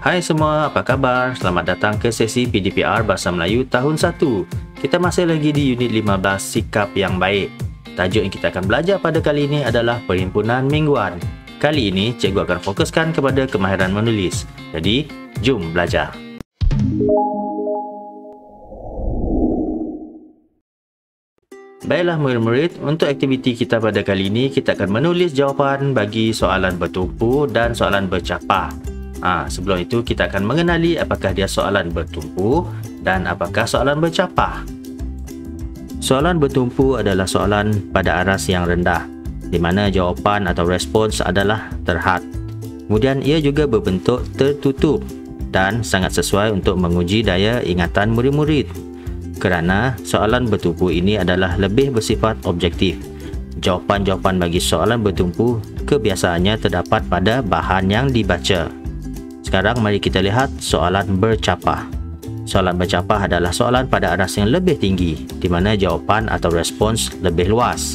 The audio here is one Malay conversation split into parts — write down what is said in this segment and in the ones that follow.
Hai semua, apa khabar? Selamat datang ke sesi PDPR Bahasa Melayu tahun 1. Kita masih lagi di unit 15, Sikap yang Baik. Tajuk yang kita akan belajar pada kali ini adalah Perhimpunan Mingguan. Kali ini, cikgu akan fokuskan kepada kemahiran menulis. Jadi, jom belajar. Baiklah murid-murid, untuk aktiviti kita pada kali ini, kita akan menulis jawapan bagi soalan bertumpu dan soalan bercapah. Sebelum itu, kita akan mengenali apakah dia soalan bertumpu dan apakah soalan bercapah. Soalan bertumpu adalah soalan pada aras yang rendah, di mana jawapan atau respons adalah terhad. Kemudian, ia juga berbentuk tertutup dan sangat sesuai untuk menguji daya ingatan murid-murid. Kerana soalan bertumpu ini adalah lebih bersifat objektif. Jawapan-jawapan bagi soalan bertumpu kebiasaannya terdapat pada bahan yang dibaca. Sekarang mari kita lihat soalan bercapah. Soalan bercapah adalah soalan pada aras yang lebih tinggi, di mana jawapan atau respons lebih luas.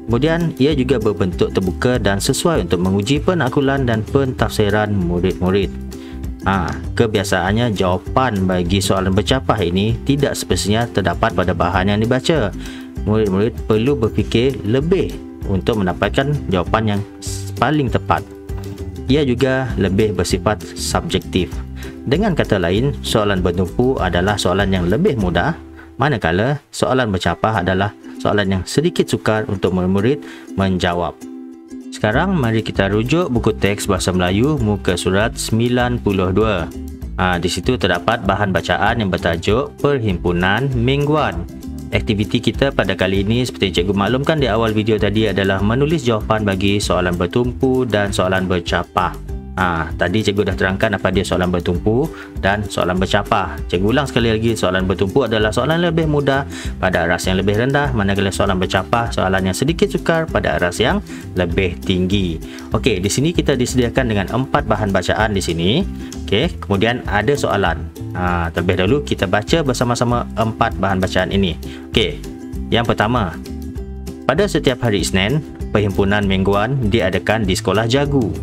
Kemudian, ia juga berbentuk terbuka dan sesuai untuk menguji penaklukan dan pentafsiran murid-murid. Kebiasaannya jawapan bagi soalan bercapah ini tidak semestinya terdapat pada bahan yang dibaca. Murid-murid perlu berfikir lebih untuk mendapatkan jawapan yang paling tepat. Ia juga lebih bersifat subjektif. Dengan kata lain, soalan bertumpu adalah soalan yang lebih mudah, manakala soalan bercapah adalah soalan yang sedikit sukar untuk murid-murid menjawab. Sekarang mari kita rujuk buku teks Bahasa Melayu muka surat 92. Di situ terdapat bahan bacaan yang bertajuk Perhimpunan Mingguan. Aktiviti kita pada kali ini seperti cikgu maklumkan di awal video tadi adalah menulis jawapan bagi soalan bertumpu dan soalan bercapah. Tadi cikgu dah terangkan apa dia soalan bertumpu dan soalan bercapah. Cikgu ulang sekali lagi, soalan bertumpu adalah soalan lebih mudah pada aras yang lebih rendah, manakala soalan bercapah soalan yang sedikit sukar pada aras yang lebih tinggi. Okey, di sini kita disediakan dengan 4 bahan bacaan di sini. Okey, kemudian ada soalan. Terlebih dahulu kita baca bersama-sama 4 bahan bacaan ini. Okey, yang pertama. Pada setiap hari Isnin, Perhimpunan Mingguan diadakan di Sekolah Jagu.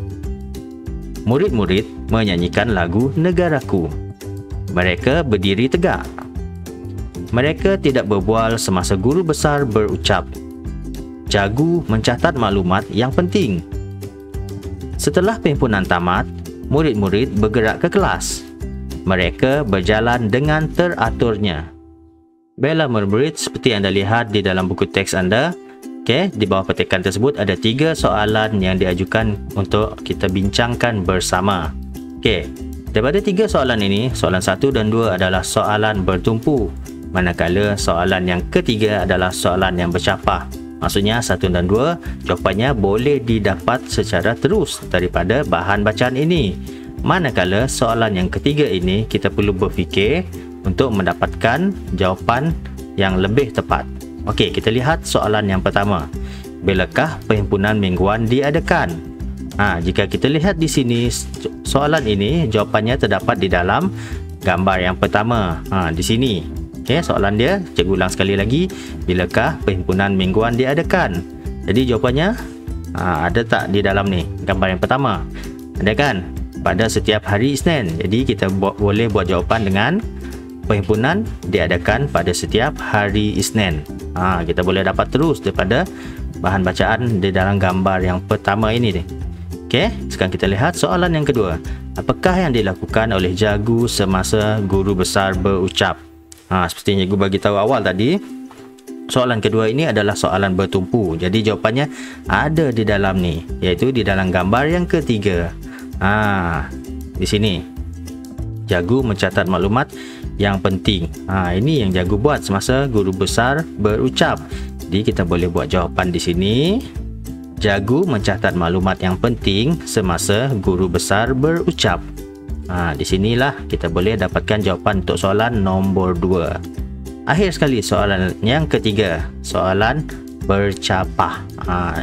Murid-murid menyanyikan lagu Negaraku. Mereka berdiri tegak. Mereka tidak berbual semasa guru besar berucap. Jagu mencatat maklumat yang penting. Setelah perhimpunan tamat, murid-murid bergerak ke kelas. Mereka berjalan dengan teraturnya. Baiklah murid-murid, seperti anda lihat di dalam buku teks anda, di bawah petikan tersebut ada 3 soalan yang diajukan untuk kita bincangkan bersama. Daripada 3 soalan ini, soalan 1 dan 2 adalah soalan bertumpu, manakala soalan yang ketiga adalah soalan yang bercapah. Maksudnya 1 dan 2 jawapannya boleh didapat secara terus daripada bahan bacaan ini. Manakala soalan yang ketiga ini kita perlu berfikir untuk mendapatkan jawapan yang lebih tepat. Okey, kita lihat soalan yang pertama. Bilakah perhimpunan mingguan diadakan? Jika kita lihat di sini, soalan ini jawapannya terdapat di dalam gambar yang pertama. Di sini. Okey, soalan dia, cikgu ulang sekali lagi. Bilakah perhimpunan mingguan diadakan? Jadi jawapannya ada tak di dalam ni? Gambar yang pertama. Ada kan? Pada setiap hari Isnin. Jadi kita boleh buat jawapan dengan perhimpunan diadakan pada setiap hari Isnin. Kita boleh dapat terus daripada bahan bacaan di dalam gambar yang pertama ini. Okey, sekarang kita lihat soalan yang kedua. Apakah yang dilakukan oleh Jagu semasa guru besar berucap? Seperti yang cikgu bagi tahu awal tadi, soalan kedua ini adalah soalan bertumpu. Jadi jawapannya ada di dalam ni, iaitu di dalam gambar yang ketiga. Di sini. Jagu mencatat maklumat yang penting. Ini yang Jagu buat semasa guru besar berucap. Jadi kita boleh buat jawapan di sini. Jagu mencatat maklumat yang penting semasa guru besar berucap. Di sinilah kita boleh dapatkan jawapan untuk soalan nombor 2. Akhir sekali soalan yang ketiga, soalan bercapah.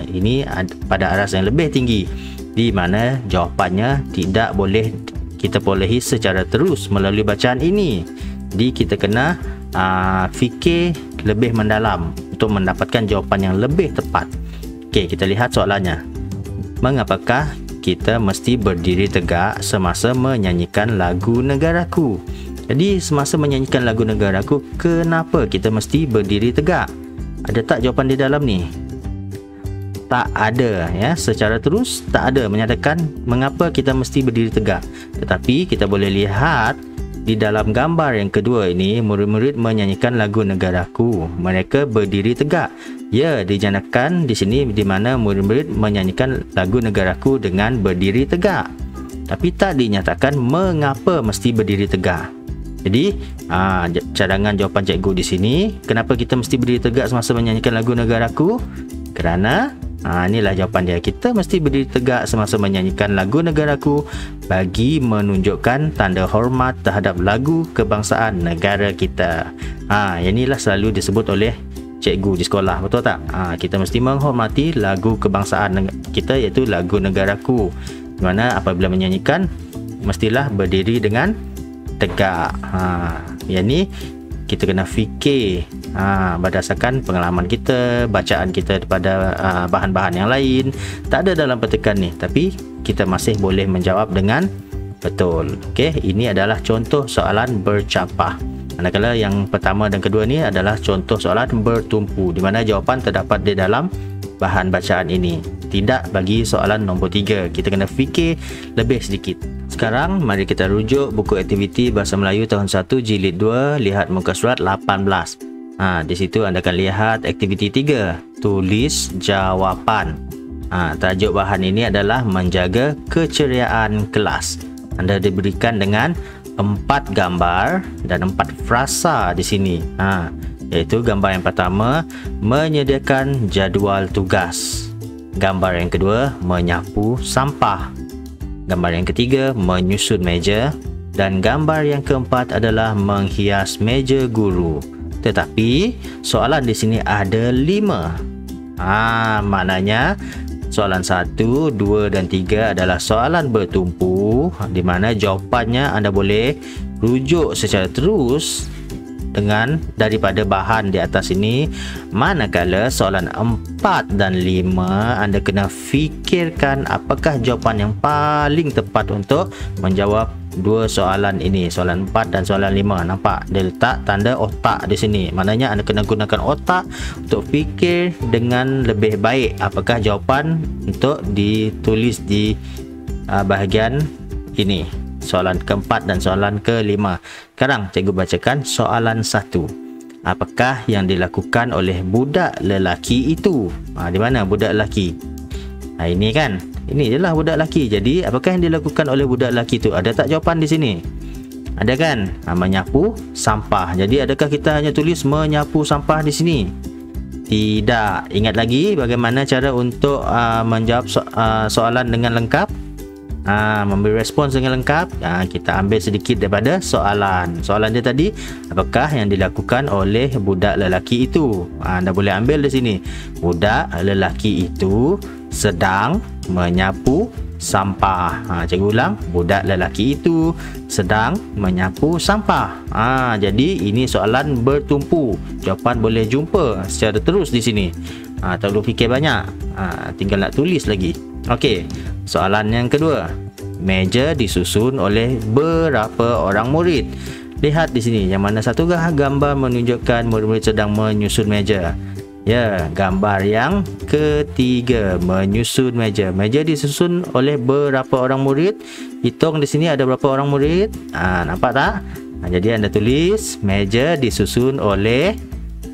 Ini pada aras yang lebih tinggi, di mana jawapannya tidak boleh kita perolehi secara terus melalui bacaan ini. Jadi kita kena fikir lebih mendalam untuk mendapatkan jawapan yang lebih tepat. Okey, kita lihat soalannya. Mengapakah kita mesti berdiri tegak semasa menyanyikan lagu Negaraku. Jadi semasa menyanyikan lagu Negaraku, kenapa kita mesti berdiri tegak? Ada tak jawapan di dalam ni? Tak ada, ya. Secara terus tak ada menyatakan mengapa kita mesti berdiri tegak. Tetapi kita boleh lihat di dalam gambar yang kedua ini, murid-murid menyanyikan lagu Negaraku. Mereka berdiri tegak. Ya, dinyatakan di sini di mana murid-murid menyanyikan lagu Negaraku dengan berdiri tegak. Tapi tak dinyatakan mengapa mesti berdiri tegak. Jadi, cadangan jawapan cikgu di sini, kenapa kita mesti berdiri tegak semasa menyanyikan lagu Negaraku? Kerana inilah jawapan dia. Kita mesti berdiri tegak semasa menyanyikan lagu Negaraku bagi menunjukkan tanda hormat terhadap lagu kebangsaan negara kita. Inilah selalu disebut oleh cikgu di sekolah, betul tak? Kita mesti menghormati lagu kebangsaan kita, iaitu lagu Negaraku. Di mana apabila menyanyikan mestilah berdiri dengan tegak. Yang ni kita kena fikir berdasarkan pengalaman kita, bacaan kita daripada bahan-bahan yang lain. Tak ada dalam petikan ni, tapi kita masih boleh menjawab dengan betul. Okey, ini adalah contoh soalan bercapah. Manakala yang pertama dan kedua ni adalah contoh soalan bertumpu, di mana jawapan terdapat di dalam bahan bacaan ini. Tidak bagi soalan nombor 3. Kita kena fikir lebih sedikit. Sekarang mari kita rujuk buku aktiviti Bahasa Melayu tahun 1 jilid 2, lihat muka surat 18. Di situ anda akan lihat aktiviti 3, tulis jawapan. Tajuk bahan ini adalah menjaga keceriaan kelas. Anda diberikan dengan 4 gambar dan 4 frasa di sini. Iaitu gambar yang pertama, menyediakan jadual tugas. Gambar yang kedua, menyapu sampah. Gambar yang ketiga, menyusun meja. Dan gambar yang keempat adalah menghias meja guru. Tetapi soalan di sini ada 5. Maknanya soalan 1, 2 dan 3 adalah soalan bertumpu, di mana jawapannya anda boleh rujuk secara terus dengan daripada bahan di atas ini. Manakala soalan 4 dan 5 anda kena fikirkan apakah jawapan yang paling tepat untuk menjawab dua soalan ini, soalan 4 dan soalan 5. Nampak dia letak tanda otak di sini. Maknanya anda kena gunakan otak untuk fikir dengan lebih baik apakah jawapan untuk ditulis di bahagian ini, soalan keempat dan soalan kelima. Sekarang cikgu bacakan soalan 1. Apakah yang dilakukan oleh budak lelaki itu? Di mana budak lelaki? Ini kan, ini adalah budak lelaki. Jadi apakah yang dilakukan oleh budak lelaki itu? Ada tak jawapan di sini? Ada kan? Menyapu sampah. Jadi adakah kita hanya tulis menyapu sampah di sini? Tidak. Ingat lagi bagaimana cara untuk menjawab soalan dengan lengkap? Memberi respons dengan lengkap. Kita ambil sedikit daripada soalan. Soalan dia tadi, apakah yang dilakukan oleh budak lelaki itu? Anda boleh ambil di sini. Budak lelaki itu sedang menyapu sampah. Cikgu ulang, budak lelaki itu sedang menyapu sampah. Jadi ini soalan bertumpu. Jawapan boleh jumpa secara terus di sini. Tak perlu fikir banyak. Tinggal nak tulis lagi. Okey, soalan yang kedua. Meja disusun oleh berapa orang murid? Lihat di sini, yang mana satukah gambar menunjukkan murid-murid sedang menyusun meja? Ya, gambar yang ketiga, menyusun meja. Meja disusun oleh berapa orang murid? Hitung di sini ada berapa orang murid? Nampak tak? Jadi anda tulis meja disusun oleh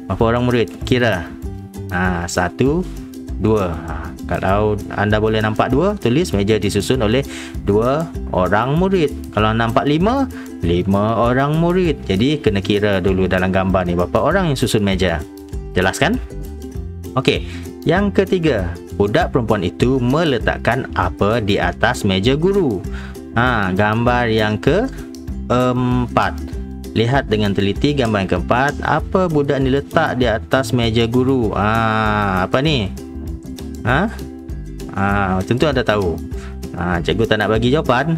berapa orang murid? Kira. 1, 2. Kalau anda boleh nampak 2, tulis meja disusun oleh 2 orang murid. Kalau nampak 5 orang murid. Jadi kena kira dulu dalam gambar ni berapa orang yang susun meja. Jelas kan? Okey, yang ketiga, budak perempuan itu meletakkan apa di atas meja guru? Gambar yang keempat. Lihat dengan teliti gambar yang keempat. Apa budak ni letak di atas meja guru? Apa ni? Tentu anda tahu. Cikgu tak nak bagi jawapan,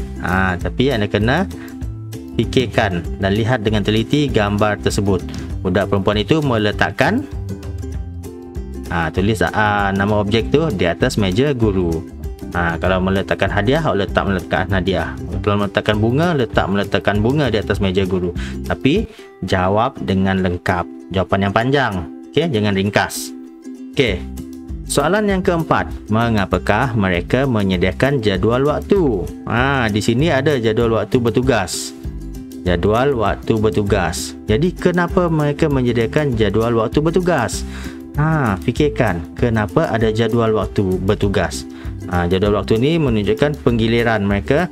tapi anda kena fikirkan dan lihat dengan teliti gambar tersebut. Budak perempuan itu meletakkan, tulis nama objek tu di atas meja guru. Kalau meletakkan hadiah, awak meletakkan hadiah. Kalau meletakkan bunga, meletakkan bunga di atas meja guru. Tapi jawab dengan lengkap. Jawapan yang panjang. Okey, jangan ringkas. Okey. Soalan yang keempat, mengapakah mereka menyediakan jadual waktu? Di sini ada jadual waktu bertugas. Jadual waktu bertugas. Jadi kenapa mereka menyediakan jadual waktu bertugas? Fikirkan, kenapa ada jadual waktu bertugas? Jadual waktu ni menunjukkan penggiliran mereka.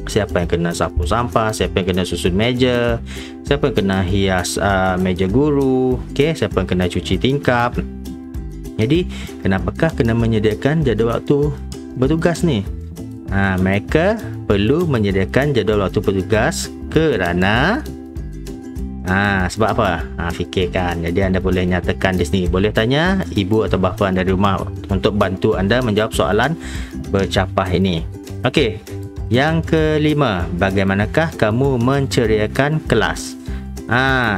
Siapa yang kena sapu sampah, siapa yang kena susun meja, siapa yang kena hias meja guru, siapa yang kena cuci tingkap. Jadi, kenapakah kena menyediakan jadual waktu bertugas ni? Mereka perlu menyediakan jadual waktu bertugas kerana sebab apa? Fikirkan. Jadi anda boleh nyatakan di sini. Boleh tanya ibu atau bapa anda di rumah untuk bantu anda menjawab soalan bercapah ini. Okey. Yang kelima, bagaimanakah kamu menceriakan kelas?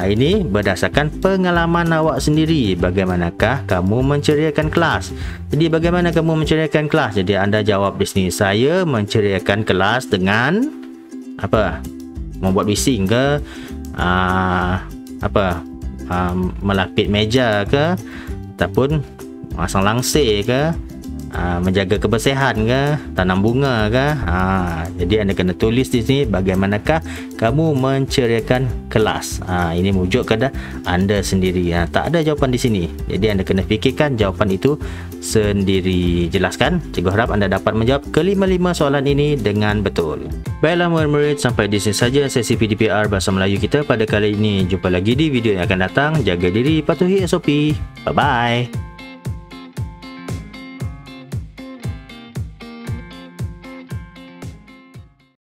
Ini berdasarkan pengalaman awak sendiri. Bagaimanakah kamu menceriakan kelas? Jadi bagaimana kamu menceriakan kelas? Jadi anda jawab di sini. Saya menceriakan kelas dengan apa? Membuat bising ke? Melapit meja ke, ataupun masang langsir ke, menjaga kebersihan ke, tanam bunga ke. Jadi anda kena tulis di sini bagaimanakah kamu menceriakan kelas. Ini merujuk kepada anda sendiri. Tak ada jawapan di sini. Jadi anda kena fikirkan jawapan itu sendiri. Jelaskan. Cikgu harap anda dapat menjawab kelima-lima soalan ini dengan betul. Baiklah murid-murid, sampai di sini saja sesi PDPR Bahasa Melayu kita pada kali ini. Jumpa lagi di video yang akan datang. Jaga diri, patuhi SOP. Bye-bye.